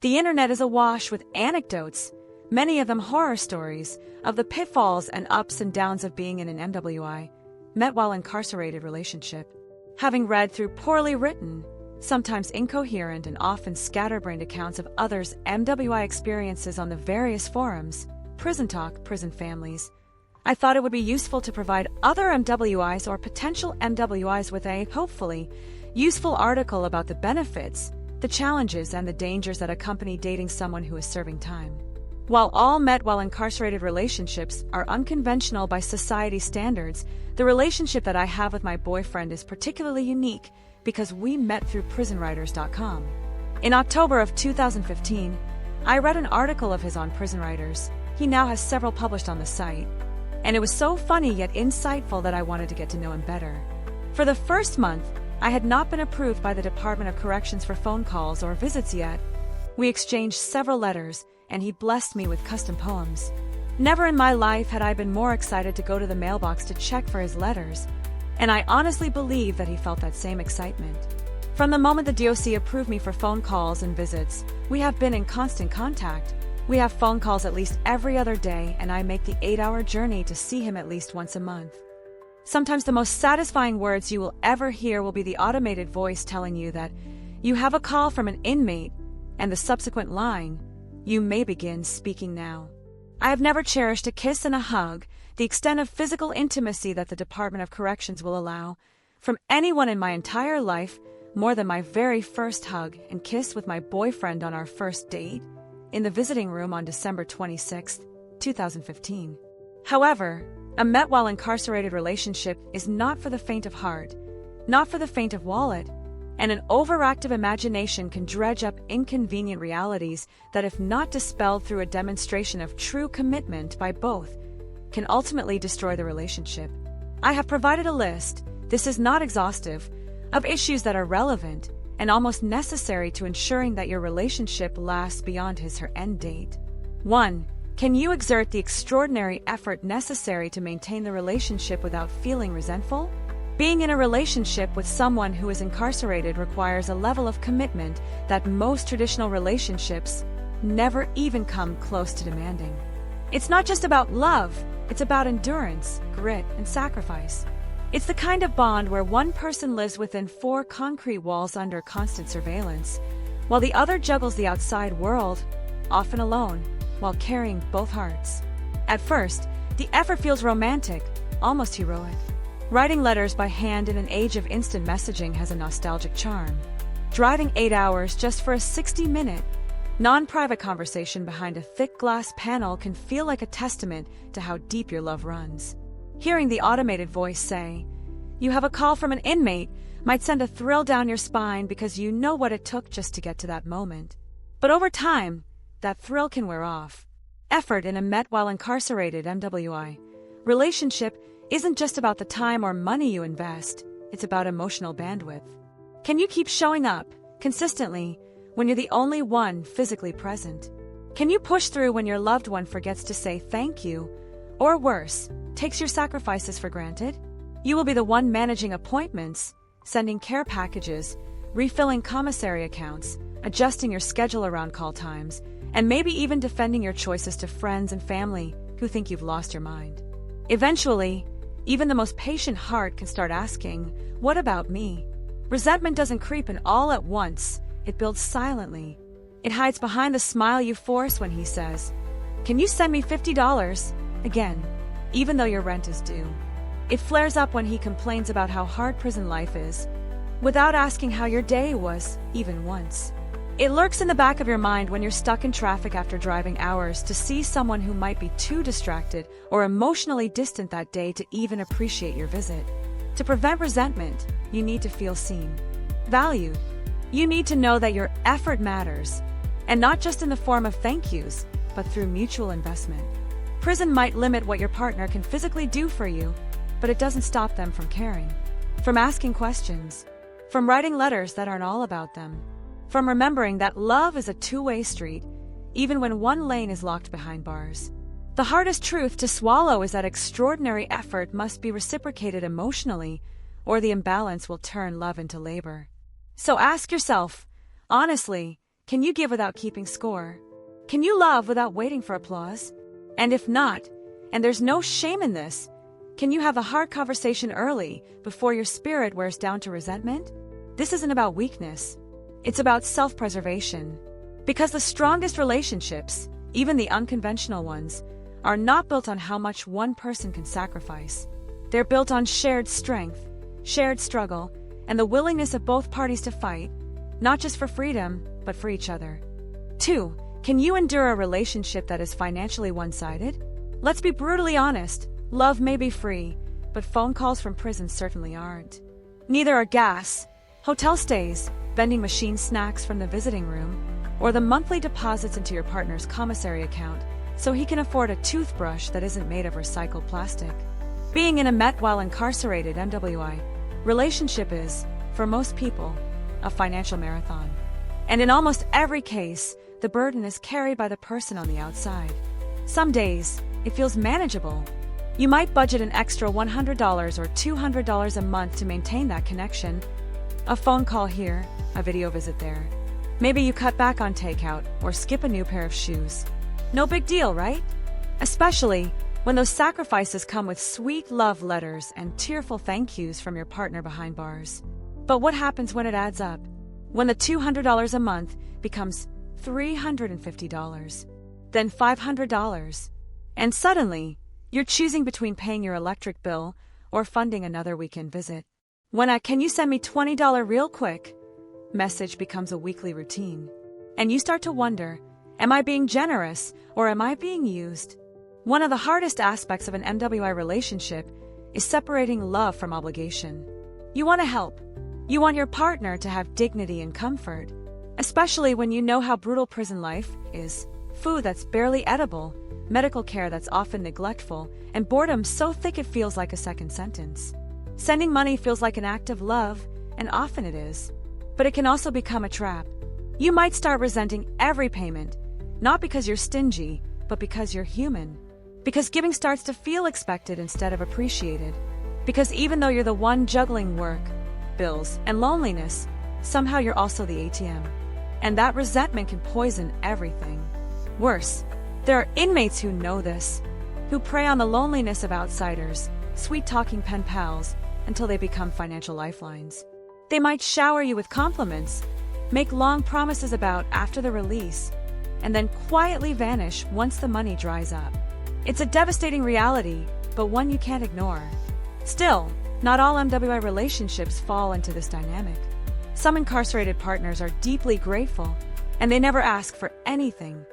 The internet is awash with anecdotes, many of them horror stories, of the pitfalls and ups and downs of being in an MWI, met while incarcerated relationship. Having read through poorly written, sometimes incoherent and often scatterbrained accounts of others' MWI experiences on the various forums, Prison Talk, Prison Families, I thought it would be useful to provide other MWIs or potential MWIs with a, hopefully, useful article about the benefits, the challenges, and the dangers that accompany dating someone who is serving time. While all met while incarcerated relationships are unconventional by society standards, the relationship that I have with my boyfriend is particularly unique because we met through PrisonWriters.com. In October of 2015, I read an article of his on Prison Writers. He now has several published on the site. And it was so funny yet insightful that I wanted to get to know him better. For the first month, I had not been approved by the Department of Corrections for phone calls or visits yet. We exchanged several letters, and he blessed me with custom poems. Never in my life had I been more excited to go to the mailbox to check for his letters, and I honestly believe that he felt that same excitement. From the moment the DOC approved me for phone calls and visits, we have been in constant contact. We have phone calls at least every other day, and I make the 8-hour journey to see him at least once a month. Sometimes the most satisfying words you will ever hear will be the automated voice telling you that you have a call from an inmate, and the subsequent line, "You may begin speaking now." I have never cherished a kiss and a hug, the extent of physical intimacy that the Department of Corrections will allow, from anyone in my entire life, more than my very first hug and kiss with my boyfriend on our first date, in the visiting room on December 26, 2015. However, a met while incarcerated relationship is not for the faint of heart, not for the faint of wallet, and an overactive imagination can dredge up inconvenient realities that, if not dispelled through a demonstration of true commitment by both, can ultimately destroy the relationship. I have provided a list, this is not exhaustive, of issues that are relevant and almost necessary to ensuring that your relationship lasts beyond his/her end date. 1. Can you exert the extraordinary effort necessary to maintain the relationship without feeling resentful? Being in a relationship with someone who is incarcerated requires a level of commitment that most traditional relationships never even come close to demanding. It's not just about love, it's about endurance, grit, and sacrifice. It's the kind of bond where one person lives within 4 concrete walls under constant surveillance, while the other juggles the outside world, often alone, while carrying both hearts. At first, the effort feels romantic, almost heroic. Writing letters by hand in an age of instant messaging has a nostalgic charm. Driving 8 hours just for a 60-minute, non-private conversation behind a thick glass panel can feel like a testament to how deep your love runs. Hearing the automated voice say, "You have a call from an inmate," might send a thrill down your spine because you know what it took just to get to that moment. But over time, that thrill can wear off. Effort in a met while incarcerated MWI relationship isn't just about the time or money you invest, it's about emotional bandwidth. Can you keep showing up, consistently, when you're the only one physically present? Can you push through when your loved one forgets to say thank you, or worse, takes your sacrifices for granted? You will be the one managing appointments, sending care packages, refilling commissary accounts, adjusting your schedule around call times, and maybe even defending your choices to friends and family who think you've lost your mind. Eventually, even the most patient heart can start asking, "What about me?" Resentment doesn't creep in all at once, it builds silently. It hides behind the smile you force when he says, "Can you send me $50? Again, even though your rent is due." It flares up when he complains about how hard prison life is, without asking how your day was, even once. It lurks in the back of your mind when you're stuck in traffic after driving hours to see someone who might be too distracted or emotionally distant that day to even appreciate your visit. To prevent resentment, you need to feel seen, valued. You need to know that your effort matters, and not just in the form of thank yous, but through mutual investment. Prison might limit what your partner can physically do for you, but it doesn't stop them from caring, from asking questions, from writing letters that aren't all about them, from remembering that love is a two-way street, even when one lane is locked behind bars. The hardest truth to swallow is that extraordinary effort must be reciprocated emotionally, or the imbalance will turn love into labor. So ask yourself, honestly, Can you give without keeping score? Can you love without waiting for applause? And if not, and there's no shame in this, can you have a hard conversation early before your spirit wears down to resentment? This isn't about weakness. It's about self-preservation. Because the strongest relationships, even the unconventional ones, are not built on how much one person can sacrifice. They're built on shared strength, shared struggle, and the willingness of both parties to fight, not just for freedom, but for each other. 2. Can you endure a relationship that is financially one-sided? Let's be brutally honest. Love may be free, but phone calls from prison certainly aren't. Neither are gas, hotel stays, vending machine snacks from the visiting room, or the monthly deposits into your partner's commissary account so he can afford a toothbrush that isn't made of recycled plastic. Being in a Met while incarcerated MWI relationship is, for most people, a financial marathon. And in almost every case, the burden is carried by the person on the outside. Some days, it feels manageable. You might budget an extra $100 or $200 a month to maintain that connection. A phone call here, a video visit there. Maybe you cut back on takeout or skip a new pair of shoes. No big deal, right? Especially when those sacrifices come with sweet love letters and tearful thank yous from your partner behind bars. But what happens when it adds up? When the $200 a month becomes $350, then $500, and suddenly, you're choosing between paying your electric bill or funding another weekend visit. When a "can you send me $20 real quick" message becomes a weekly routine. And you start to wonder, am I being generous or am I being used? One of the hardest aspects of an MWI relationship is separating love from obligation. You want to help. You want your partner to have dignity and comfort, especially when you know how brutal prison life is. Food that's barely edible, medical care that's often neglectful, and boredom so thick it feels like a second sentence. Sending money feels like an act of love, and often it is. But it can also become a trap. You might start resenting every payment, not because you're stingy, but because you're human. Because giving starts to feel expected instead of appreciated. Because even though you're the one juggling work, bills, and loneliness, somehow you're also the ATM. And that resentment can poison everything. Worse, there are inmates who know this, who prey on the loneliness of outsiders, sweet-talking pen pals, until they become financial lifelines. They might shower you with compliments, make long promises about after the release, and then quietly vanish once the money dries up. It's a devastating reality, but one you can't ignore. Still, not all MWI relationships fall into this dynamic. Some incarcerated partners are deeply grateful, and they never ask for anything.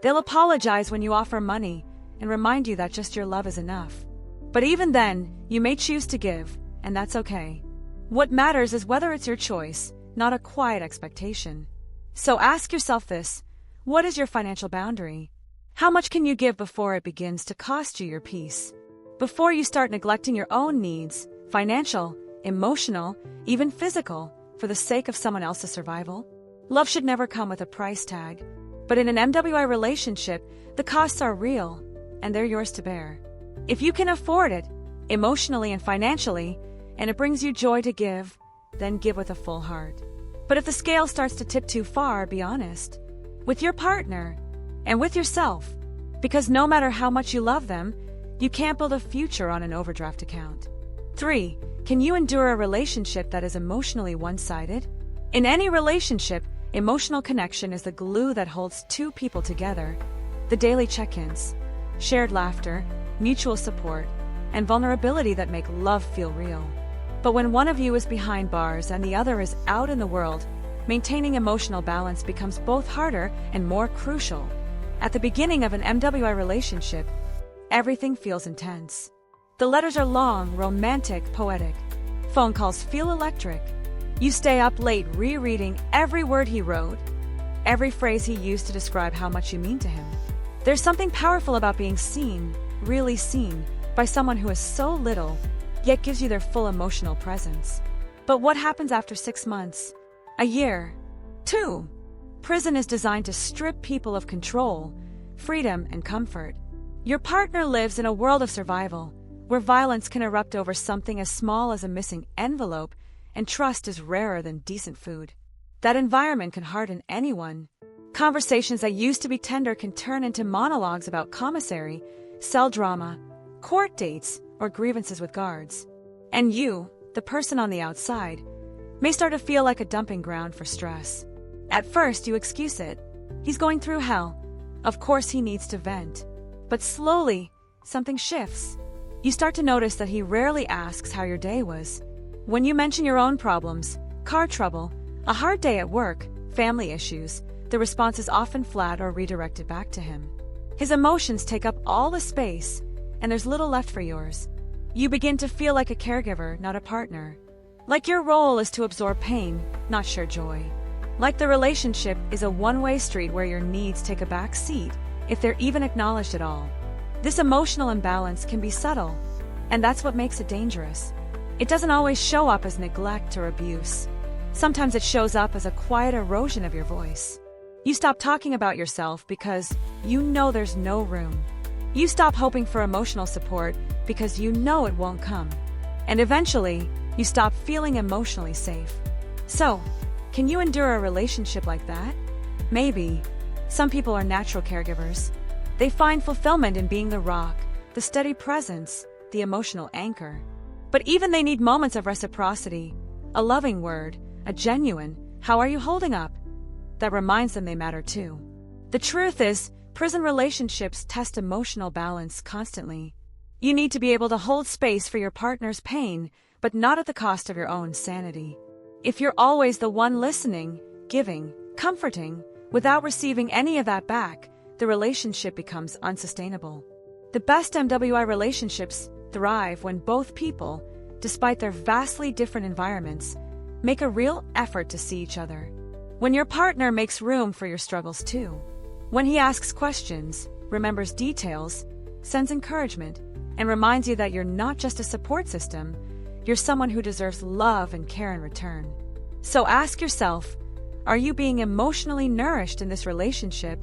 They'll apologize when you offer money and remind you that just your love is enough. But even then, you may choose to give, and that's okay. What matters is whether it's your choice, not a quiet expectation. So ask yourself this: what is your financial boundary? How much can you give before it begins to cost you your peace? Before you start neglecting your own needs, financial, emotional, even physical, for the sake of someone else's survival? Love should never come with a price tag. But in an MWI relationship, the costs are real, and they're yours to bear. If you can afford it, emotionally and financially, and it brings you joy to give, then give with a full heart. But if the scale starts to tip too far, be honest. With your partner, and with yourself. Because no matter how much you love them, you can't build a future on an overdraft account. 3. Can you endure a relationship that is emotionally one-sided? In any relationship, emotional connection is the glue that holds two people together. The daily check-ins, shared laughter, mutual support, and vulnerability that make love feel real. But when one of you is behind bars and the other is out in the world, maintaining emotional balance becomes both harder and more crucial. At the beginning of an MWI relationship, everything feels intense. The letters are long, romantic, poetic. Phone calls feel electric. You stay up late rereading every word he wrote, every phrase he used to describe how much you mean to him. There's something powerful about being seen, really seen, by someone who is so little, yet gives you their full emotional presence. But what happens after 6 months? A year? 2? Prison is designed to strip people of control, freedom, and comfort. Your partner lives in a world of survival, where violence can erupt over something as small as a missing envelope, and trust is rarer than decent food. That environment can harden anyone. Conversations that used to be tender can turn into monologues about commissary, cell drama, court dates, or grievances with guards. And you, the person on the outside, may start to feel like a dumping ground for stress. At first, you excuse it. He's going through hell. Of course he needs to vent. But slowly, something shifts. You start to notice that he rarely asks how your day was. When you mention your own problems, car trouble, a hard day at work, family issues, the response is often flat or redirected back to him. His emotions take up all the space, and there's little left for yours. You begin to feel like a caregiver, not a partner. Like your role is to absorb pain, not share joy. Like the relationship is a one-way street where your needs take a back seat, if they're even acknowledged at all. This emotional imbalance can be subtle, and that's what makes it dangerous. It doesn't always show up as neglect or abuse. Sometimes it shows up as a quiet erosion of your voice. You stop talking about yourself because you know there's no room. You stop hoping for emotional support because you know it won't come. And eventually, you stop feeling emotionally safe. So, can you endure a relationship like that? Maybe. Some people are natural caregivers. They find fulfillment in being the rock, the steady presence, the emotional anchor. But even they need moments of reciprocity, a loving word, a genuine, "How are you holding up?" that reminds them they matter too. The truth is, prison relationships test emotional balance constantly. You need to be able to hold space for your partner's pain, but not at the cost of your own sanity. If you're always the one listening, giving, comforting, without receiving any of that back, the relationship becomes unsustainable. The best MWI relationships thrive when both people, despite their vastly different environments, make a real effort to see each other. When your partner makes room for your struggles too. When he asks questions, remembers details, sends encouragement, and reminds you that you're not just a support system, you're someone who deserves love and care in return. So ask yourself, are you being emotionally nourished in this relationship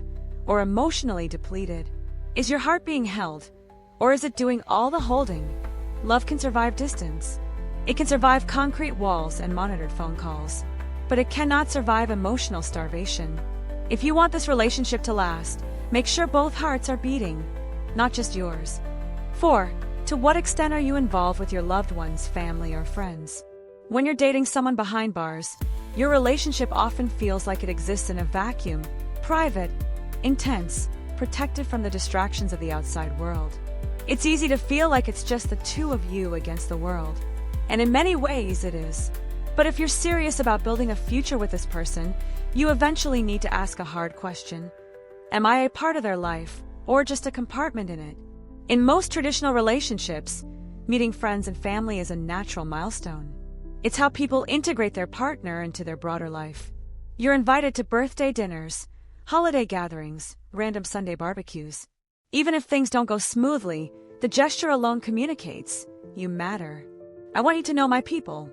or emotionally depleted? Is your heart being held, or is it doing all the holding? Love can survive distance. It can survive concrete walls and monitored phone calls. But it cannot survive emotional starvation. If you want this relationship to last, make sure both hearts are beating, not just yours. 4. To what extent are you involved with your loved ones, family, or friends? When you're dating someone behind bars, your relationship often feels like it exists in a vacuum, private, intense, protected from the distractions of the outside world. It's easy to feel like it's just the two of you against the world. And in many ways it is. But if you're serious about building a future with this person, you eventually need to ask a hard question. Am I a part of their life, or just a compartment in it? In most traditional relationships, meeting friends and family is a natural milestone. It's how people integrate their partner into their broader life. You're invited to birthday dinners, holiday gatherings, random Sunday barbecues. Even if things don't go smoothly, the gesture alone communicates, you matter. I want you to know my people.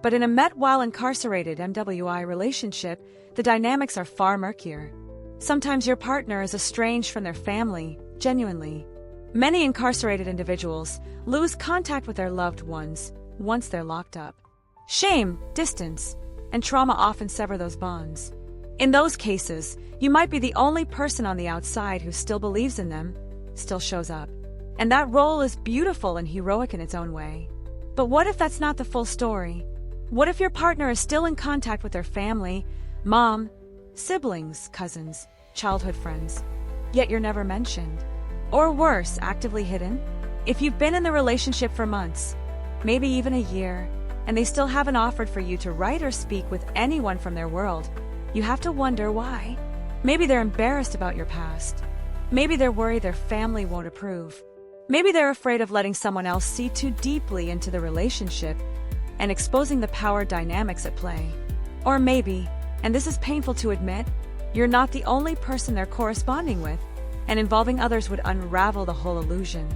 But in a met while incarcerated MWI relationship, the dynamics are far murkier. Sometimes your partner is estranged from their family, genuinely. Many incarcerated individuals lose contact with their loved ones once they're locked up. Shame, distance, and trauma often sever those bonds. In those cases, you might be the only person on the outside who still believes in them, still shows up. And that role is beautiful and heroic in its own way. But what if that's not the full story? What if your partner is still in contact with their family, mom, siblings, cousins, childhood friends, yet you're never mentioned? Or worse, actively hidden? If you've been in the relationship for months, maybe even a year, and they still haven't offered for you to write or speak with anyone from their world, you have to wonder why. Maybe they're embarrassed about your past. Maybe they're worried their family won't approve. Maybe they're afraid of letting someone else see too deeply into the relationship and exposing the power dynamics at play. Or maybe, and this is painful to admit, you're not the only person they're corresponding with, and involving others would unravel the whole illusion.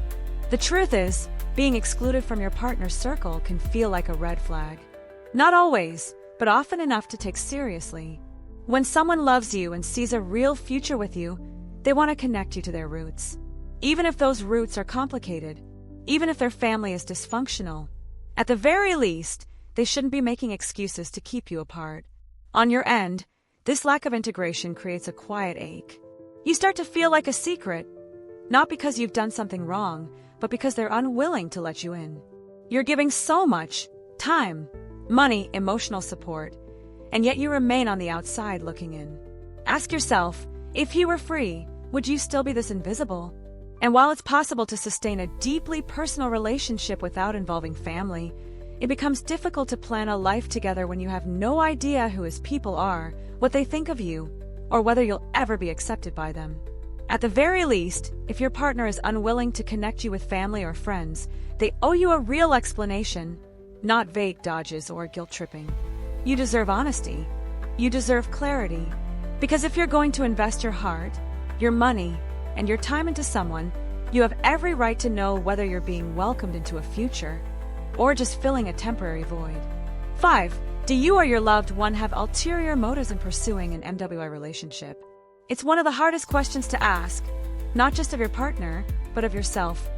The truth is, being excluded from your partner's circle can feel like a red flag. Not always, but often enough to take seriously. When someone loves you and sees a real future with you, they want to connect you to their roots. Even if those roots are complicated, even if their family is dysfunctional, at the very least, they shouldn't be making excuses to keep you apart. On your end, this lack of integration creates a quiet ache. You start to feel like a secret, not because you've done something wrong, but because they're unwilling to let you in. You're giving so much time, money, emotional support, and yet you remain on the outside looking in. Ask yourself, if you were free, would you still be this invisible? And while it's possible to sustain a deeply personal relationship without involving family, it becomes difficult to plan a life together when you have no idea who his people are, what they think of you, or whether you'll ever be accepted by them. At the very least, if your partner is unwilling to connect you with family or friends, they owe you a real explanation, not vague dodges or guilt-tripping. You deserve honesty. You deserve clarity. Because if you're going to invest your heart, your money, and your time into someone, you have every right to know whether you're being welcomed into a future or just filling a temporary void. 5. Do you or your loved one have ulterior motives in pursuing an MWI relationship? It's one of the hardest questions to ask, not just of your partner, but of yourself.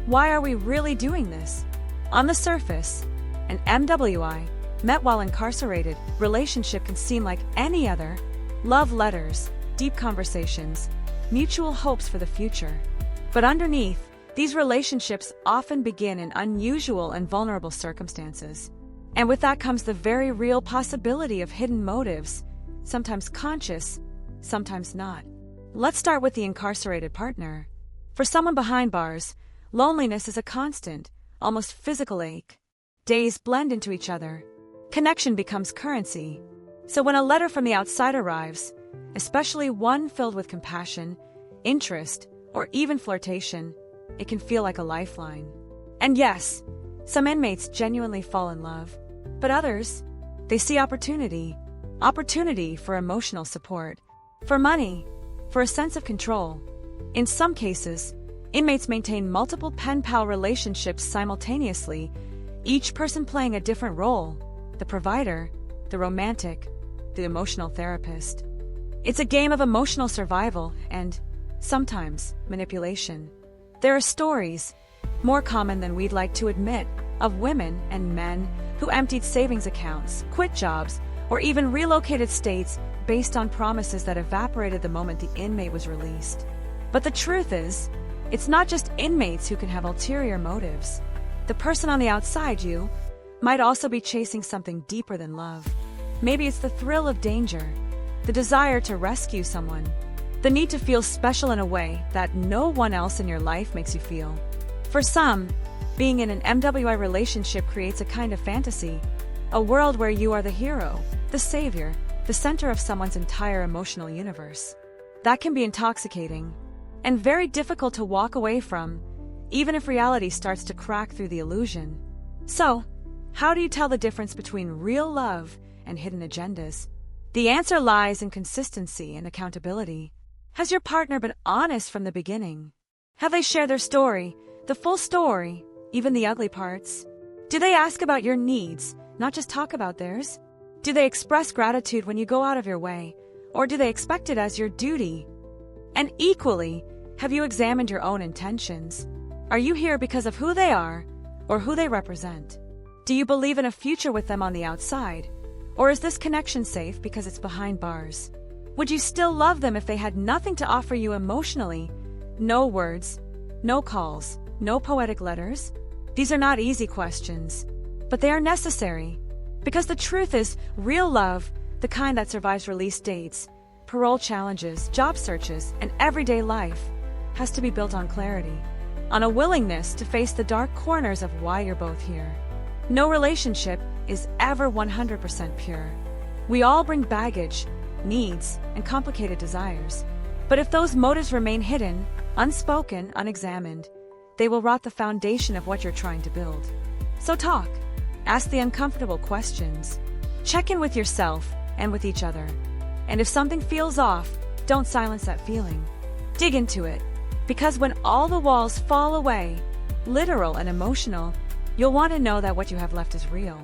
Why are we really doing this? On the surface, an MWI, met while incarcerated, relationship can seem like any other. Love letters, deep conversations, mutual hopes for the future. But underneath, these relationships often begin in unusual and vulnerable circumstances. And with that comes the very real possibility of hidden motives, sometimes conscious, sometimes not. Let's start with the incarcerated partner. For someone behind bars, loneliness is a constant, almost physical ache. Days blend into each other. Connection becomes currency. So when a letter from the outside arrives, especially one filled with compassion, interest, or even flirtation, it can feel like a lifeline. And yes, some inmates genuinely fall in love, but others, they see opportunity for emotional support, for money, for a sense of control. In some cases, inmates maintain multiple pen-pal relationships simultaneously, each person playing a different role: the provider, the romantic, the emotional therapist. It's a game of emotional survival and, sometimes, manipulation. There are stories, more common than we'd like to admit, of women and men who emptied savings accounts, quit jobs, or even relocated states based on promises that evaporated the moment the inmate was released. But the truth is, it's not just inmates who can have ulterior motives. The person on the outside you might also be chasing something deeper than love. Maybe it's the thrill of danger, the desire to rescue someone, the need to feel special in a way that no one else in your life makes you feel. For some, being in an MWI relationship creates a kind of fantasy, a world where you are the hero, the savior, the center of someone's entire emotional universe. That can be intoxicating and very difficult to walk away from, even if reality starts to crack through the illusion. So, how do you tell the difference between real love and hidden agendas? The answer lies in consistency and accountability. Has your partner been honest from the beginning? Have they shared their story, the full story, even the ugly parts? Do they ask about your needs, not just talk about theirs? Do they express gratitude when you go out of your way, or do they expect it as your duty? And equally, have you examined your own intentions? Are you here because of who they are, or who they represent? Do you believe in a future with them on the outside, or is this connection safe because it's behind bars? Would you still love them if they had nothing to offer you emotionally? No words, no calls, no poetic letters? These are not easy questions, but they are necessary. Because the truth is, real love, the kind that survives release dates, parole challenges, job searches, and everyday life, has to be built on clarity, on a willingness to face the dark corners of why you're both here. No relationship is ever 100% pure. We all bring baggage, needs, and complicated desires. But if those motives remain hidden, unspoken, unexamined, they will rot the foundation of what you're trying to build. So talk. Ask the uncomfortable questions. Check in with yourself and with each other. And if something feels off, don't silence that feeling. Dig into it. Because when all the walls fall away, literal and emotional, you'll want to know that what you have left is real.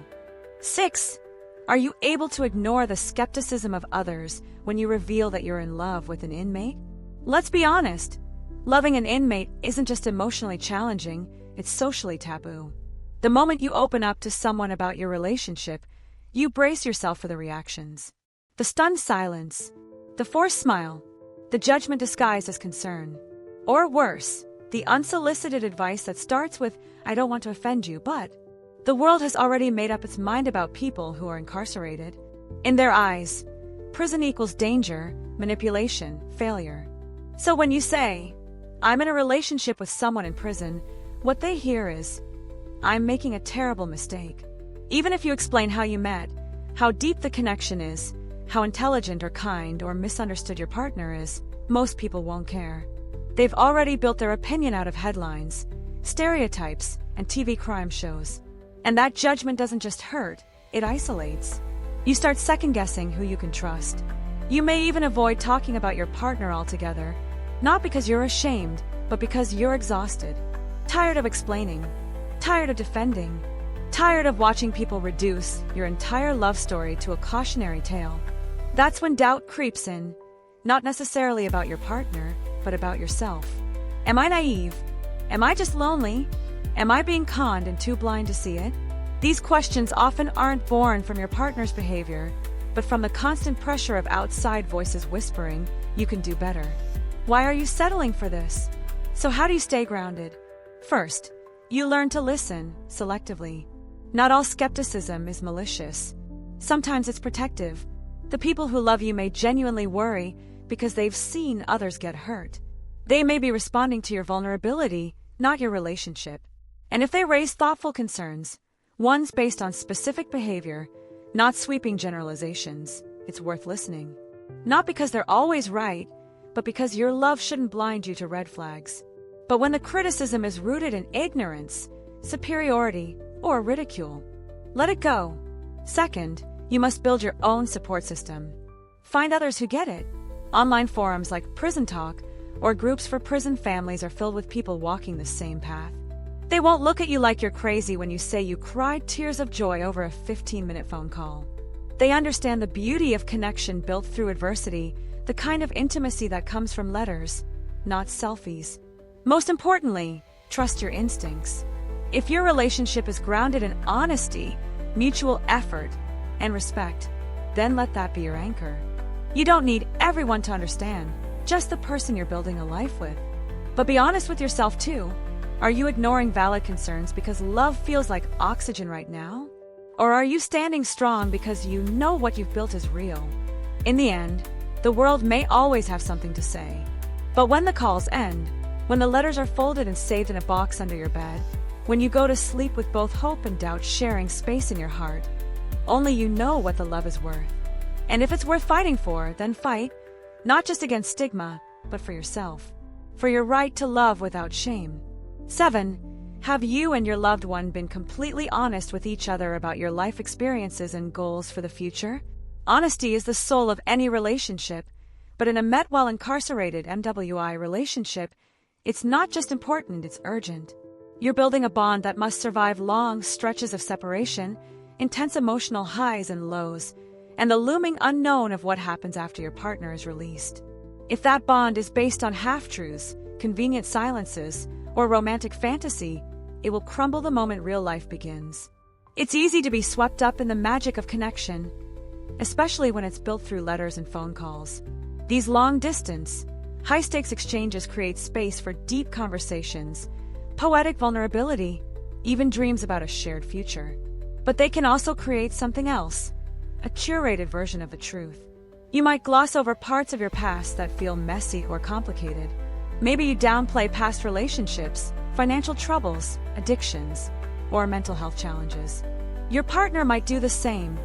6. Are you able to ignore the skepticism of others when you reveal that you're in love with an inmate? Let's be honest. Loving an inmate isn't just emotionally challenging, it's socially taboo. The moment you open up to someone about your relationship, you brace yourself for the reactions. The stunned silence, the forced smile, the judgment disguised as concern. Or worse, the unsolicited advice that starts with, "I don't want to offend you, but..." The world has already made up its mind about people who are incarcerated. In their eyes, prison equals danger, manipulation, failure. So when you say, "I'm in a relationship with someone in prison," what they hear is, "I'm making a terrible mistake." Even if you explain how you met, how deep the connection is, how intelligent or kind or misunderstood your partner is, most people won't care. They've already built their opinion out of headlines, stereotypes, and TV crime shows. And that judgment doesn't just hurt, it isolates. You start second-guessing who you can trust. You may even avoid talking about your partner altogether, not because you're ashamed, but because you're exhausted. Tired of explaining, tired of defending, tired of watching people reduce your entire love story to a cautionary tale. That's when doubt creeps in, not necessarily about your partner, but about yourself. Am I naive? Am I just lonely? Am I being conned and too blind to see it? These questions often aren't born from your partner's behavior, but from the constant pressure of outside voices whispering, "You can do better." Why are you settling for this? So how do you stay grounded? First, you learn to listen selectively. Not all skepticism is malicious. Sometimes it's protective. The people who love you may genuinely worry because they've seen others get hurt. They may be responding to your vulnerability, not your relationship. And if they raise thoughtful concerns, ones based on specific behavior, not sweeping generalizations, it's worth listening. Not because they're always right, but because your love shouldn't blind you to red flags. But when the criticism is rooted in ignorance, superiority, or ridicule, let it go. Second, you must build your own support system. Find others who get it. Online forums like Prison Talk or groups for prison families are filled with people walking the same path. They won't look at you like you're crazy when you say you cried tears of joy over a 15-minute phone call. They understand the beauty of connection built through adversity, the kind of intimacy that comes from letters, not selfies. Most importantly, trust your instincts. If your relationship is grounded in honesty, mutual effort, and respect, then let that be your anchor. You don't need everyone to understand, just the person you're building a life with. But be honest with yourself too. Are you ignoring valid concerns because love feels like oxygen right now? Or are you standing strong because you know what you've built is real? In the end, the world may always have something to say. But when the calls end, when the letters are folded and saved in a box under your bed, when you go to sleep with both hope and doubt sharing space in your heart, only you know what the love is worth. And if it's worth fighting for, then fight, not just against stigma, but for yourself. For your right to love without shame. 7. Have you and your loved one been completely honest with each other about your life experiences and goals for the future? Honesty is the soul of any relationship, but in a met while incarcerated MWI relationship, it's not just important, it's urgent. You're building a bond that must survive long stretches of separation, intense emotional highs and lows, and the looming unknown of what happens after your partner is released. If that bond is based on half-truths, convenient silences, or romantic fantasy, it will crumble the moment real life begins. It's easy to be swept up in the magic of connection, especially when it's built through letters and phone calls. These long-distance, high-stakes exchanges create space for deep conversations, poetic vulnerability, even dreams about a shared future. But they can also create something else, a curated version of the truth. You might gloss over parts of your past that feel messy or complicated. Maybe you downplay past relationships, financial troubles, addictions, or mental health challenges. Your partner might do the same.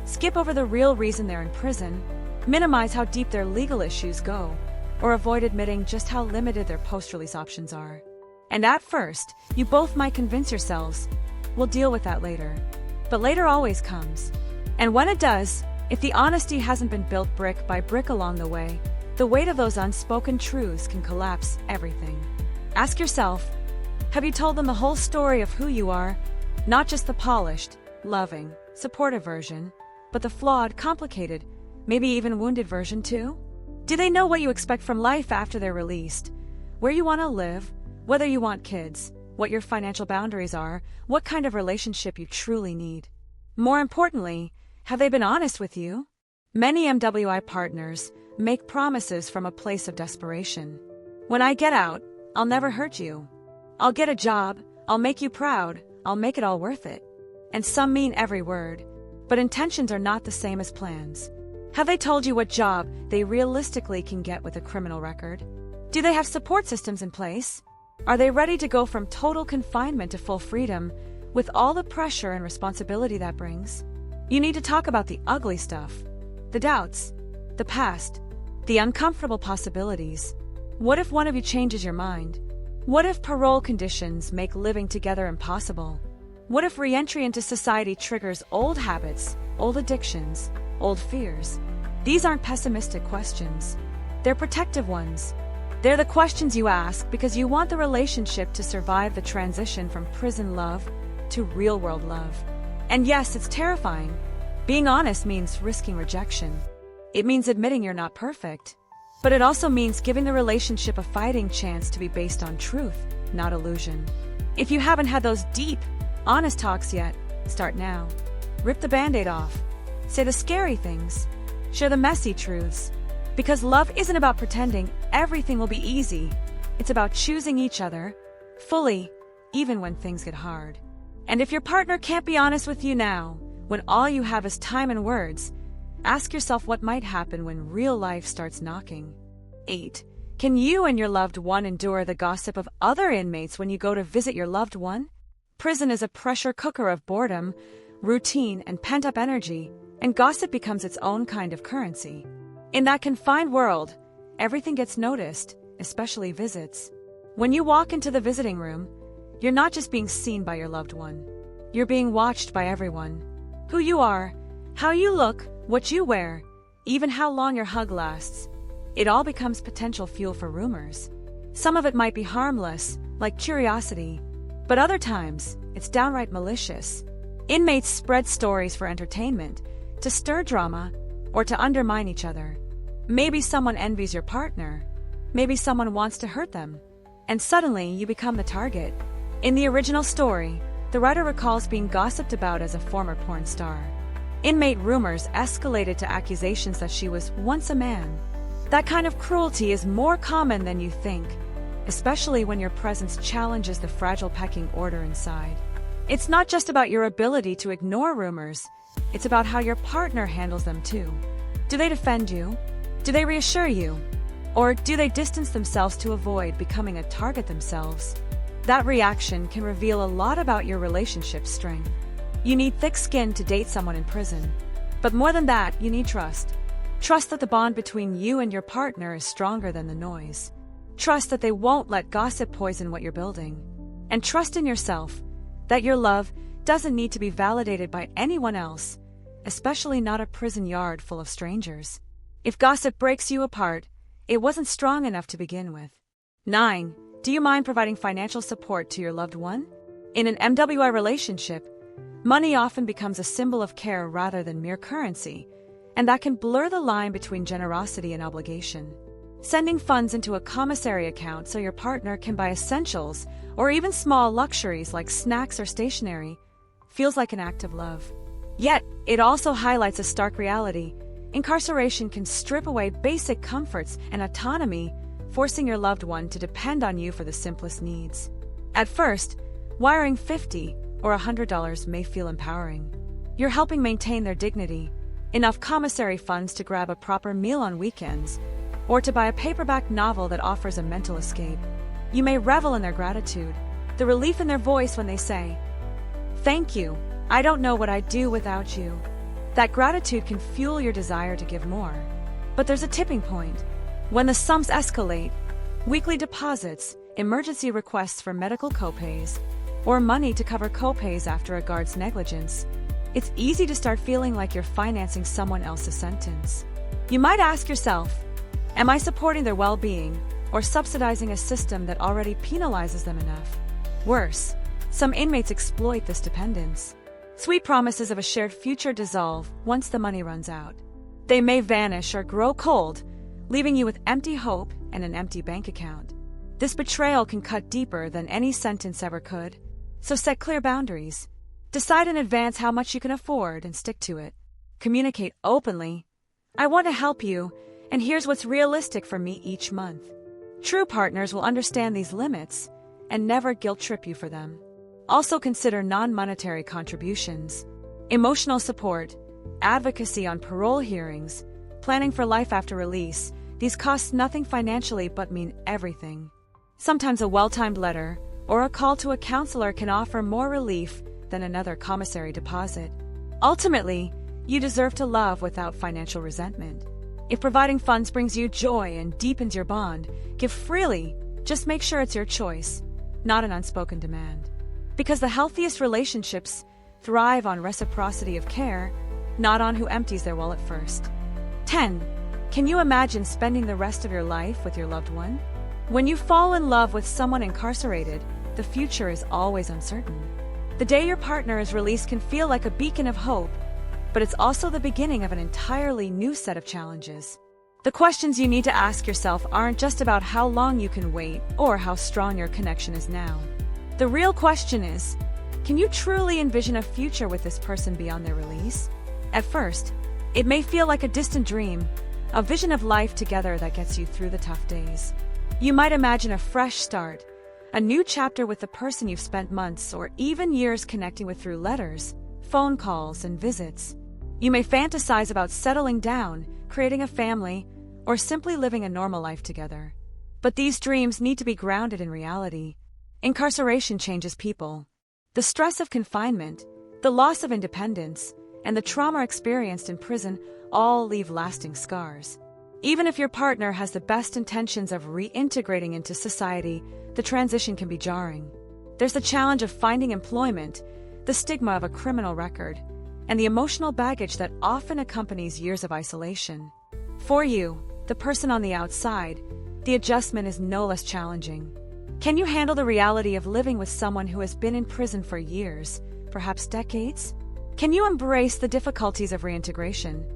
Skip over the real reason they're in prison, minimize how deep their legal issues go, or avoid admitting just how limited their post-release options are. And at first, you both might convince yourselves, "We'll deal with that later." But later always comes. And when it does, if the honesty hasn't been built brick by brick along the way, the weight of those unspoken truths can collapse everything. Ask yourself, have you told them the whole story of who you are? Not just the polished, loving, supportive version, but the flawed, complicated, maybe even wounded version too? Do they know what you expect from life after they're released? Where you want to live? Whether you want kids? What your financial boundaries are? What kind of relationship you truly need? More importantly, have they been honest with you? Many MWI partners make promises from a place of desperation. When I get out, I'll never hurt you. I'll get a job, I'll make you proud, I'll make it all worth it. And some mean every word, but intentions are not the same as plans. Have they told you what job they realistically can get with a criminal record? Do they have support systems in place? Are they ready to go from total confinement to full freedom with all the pressure and responsibility that brings? You need to talk about the ugly stuff, the doubts, the past, the uncomfortable possibilities. What if one of you changes your mind? What if parole conditions make living together impossible? What if re-entry into society triggers old habits, old addictions, old fears? These aren't pessimistic questions. They're protective ones. They're the questions you ask because you want the relationship to survive the transition from prison love to real-world love. And yes, it's terrifying. Being honest means risking rejection. It means admitting you're not perfect. But it also means giving the relationship a fighting chance to be based on truth, not illusion. If you haven't had those deep, honest talks yet, start now. Rip the Band-Aid off. Say the scary things. Share the messy truths. Because love isn't about pretending everything will be easy. It's about choosing each other, fully, even when things get hard. And if your partner can't be honest with you now, when all you have is time and words, ask yourself what might happen when real life starts knocking. 8. Can you and your loved one endure the gossip of other inmates when you go to visit your loved one? Prison is a pressure cooker of boredom, routine, and pent-up energy, and gossip becomes its own kind of currency. In that confined world, everything gets noticed, especially visits. When you walk into the visiting room, you're not just being seen by your loved one. You're being watched by everyone. Who you are, how you look, what you wear, even how long your hug lasts. It all becomes potential fuel for rumors. Some of it might be harmless, like curiosity, but other times, it's downright malicious. Inmates spread stories for entertainment, to stir drama, or to undermine each other. Maybe someone envies your partner. Maybe someone wants to hurt them. And suddenly, you become the target. In the original story, the writer recalls being gossiped about as a former porn star. Inmate rumors escalated to accusations that she was once a man. That kind of cruelty is more common than you think, especially when your presence challenges the fragile pecking order inside. It's not just about your ability to ignore rumors, it's about how your partner handles them too. Do they defend you? Do they reassure you? Or do they distance themselves to avoid becoming a target themselves? That reaction can reveal a lot about your relationship's strength. You need thick skin to date someone in prison. But more than that, you need trust. Trust that the bond between you and your partner is stronger than the noise. Trust that they won't let gossip poison what you're building. And trust in yourself, that your love doesn't need to be validated by anyone else, especially not a prison yard full of strangers. If gossip breaks you apart, it wasn't strong enough to begin with. 9. Do you mind providing financial support to your loved one? In an MWI relationship, money often becomes a symbol of care rather than mere currency, and that can blur the line between generosity and obligation. Sending funds into a commissary account so your partner can buy essentials or even small luxuries like snacks or stationery feels like an act of love. Yet, it also highlights a stark reality. Incarceration can strip away basic comforts and autonomy, forcing your loved one to depend on you for the simplest needs. At first, wiring $50 or $100 may feel empowering. You're helping maintain their dignity, enough commissary funds to grab a proper meal on weekends, or to buy a paperback novel that offers a mental escape. You may revel in their gratitude, the relief in their voice when they say, "Thank you, I don't know what I'd do without you." That gratitude can fuel your desire to give more. But there's a tipping point. When the sums escalate, weekly deposits, emergency requests for medical copays, or money to cover copays after a guard's negligence, it's easy to start feeling like you're financing someone else's sentence. You might ask yourself, am I supporting their well-being or subsidizing a system that already penalizes them enough? Worse, some inmates exploit this dependence. Sweet promises of a shared future dissolve once the money runs out. They may vanish or grow cold, leaving you with empty hope and an empty bank account. This betrayal can cut deeper than any sentence ever could, so set clear boundaries. Decide in advance how much you can afford and stick to it. Communicate openly. I want to help you, and here's what's realistic for me each month. True partners will understand these limits and never guilt-trip you for them. Also consider non-monetary contributions, emotional support, advocacy on parole hearings, planning for life after release. These cost nothing financially but mean everything. Sometimes a well-timed letter or a call to a counselor can offer more relief than another commissary deposit. Ultimately, you deserve to love without financial resentment. If providing funds brings you joy and deepens your bond, give freely. Just make sure it's your choice, not an unspoken demand. Because the healthiest relationships thrive on reciprocity of care, not on who empties their wallet first. 10. Can you imagine spending the rest of your life with your loved one? When you fall in love with someone incarcerated, the future is always uncertain. The day your partner is released can feel like a beacon of hope, but it's also the beginning of an entirely new set of challenges. The questions you need to ask yourself aren't just about how long you can wait or how strong your connection is now. The real question is, can you truly envision a future with this person beyond their release? At first, it may feel like a distant dream, a vision of life together that gets you through the tough days. You might imagine a fresh start, a new chapter with the person you've spent months or even years connecting with through letters, phone calls, and visits. You may fantasize about settling down, creating a family, or simply living a normal life together. But these dreams need to be grounded in reality. Incarceration changes people. The stress of confinement, the loss of independence, and the trauma experienced in prison all leave lasting scars. Even if your partner has the best intentions of reintegrating into society, the transition can be jarring. There's the challenge of finding employment, the stigma of a criminal record, and the emotional baggage that often accompanies years of isolation. For you, the person on the outside, the adjustment is no less challenging. Can you handle the reality of living with someone who has been in prison for years, perhaps decades? Can you embrace the difficulties of reintegration?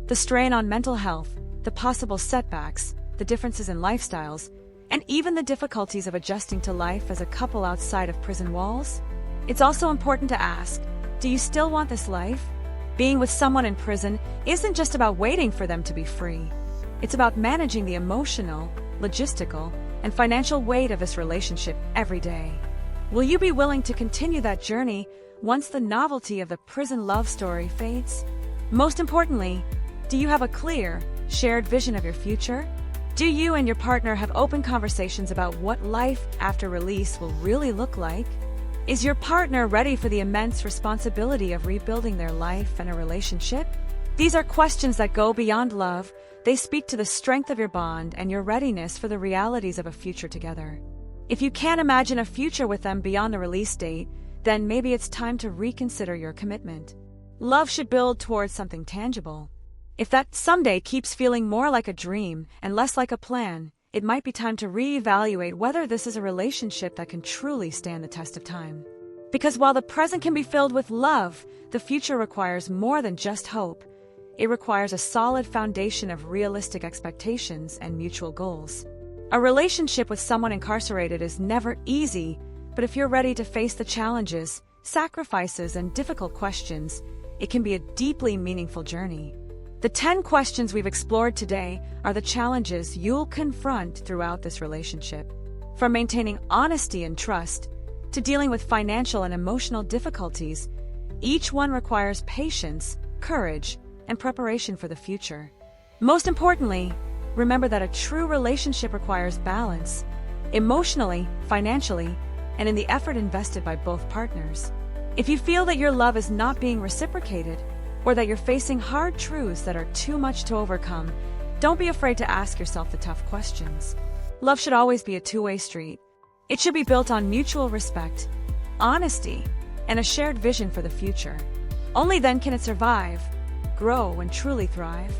The strain on mental health, the possible setbacks, the differences in lifestyles, and even the difficulties of adjusting to life as a couple outside of prison walls? It's also important to ask, do you still want this life? Being with someone in prison isn't just about waiting for them to be free. It's about managing the emotional, logistical, and financial weight of this relationship every day. Will you be willing to continue that journey once the novelty of the prison love story fades? Most importantly, do you have a clear, shared vision of your future? Do you and your partner have open conversations about what life after release will really look like? Is your partner ready for the immense responsibility of rebuilding their life and a relationship? These are questions that go beyond love. They speak to the strength of your bond and your readiness for the realities of a future together. If you can't imagine a future with them beyond the release date, then maybe it's time to reconsider your commitment. Love should build towards something tangible. If that someday keeps feeling more like a dream and less like a plan, it might be time to reevaluate whether this is a relationship that can truly stand the test of time. Because while the present can be filled with love, the future requires more than just hope. It requires a solid foundation of realistic expectations and mutual goals. A relationship with someone incarcerated is never easy, but if you're ready to face the challenges, sacrifices, and difficult questions, it can be a deeply meaningful journey. The 10 questions we've explored today are the challenges you'll confront throughout this relationship. From maintaining honesty and trust to dealing with financial and emotional difficulties, each one requires patience, courage, and preparation for the future. Most importantly, remember that a true relationship requires balance, emotionally, financially, and in the effort invested by both partners. If you feel that your love is not being reciprocated, or that you're facing hard truths that are too much to overcome, don't be afraid to ask yourself the tough questions. Love should always be a two-way street. It should be built on mutual respect, honesty, and a shared vision for the future. Only then can it survive, grow, and truly thrive.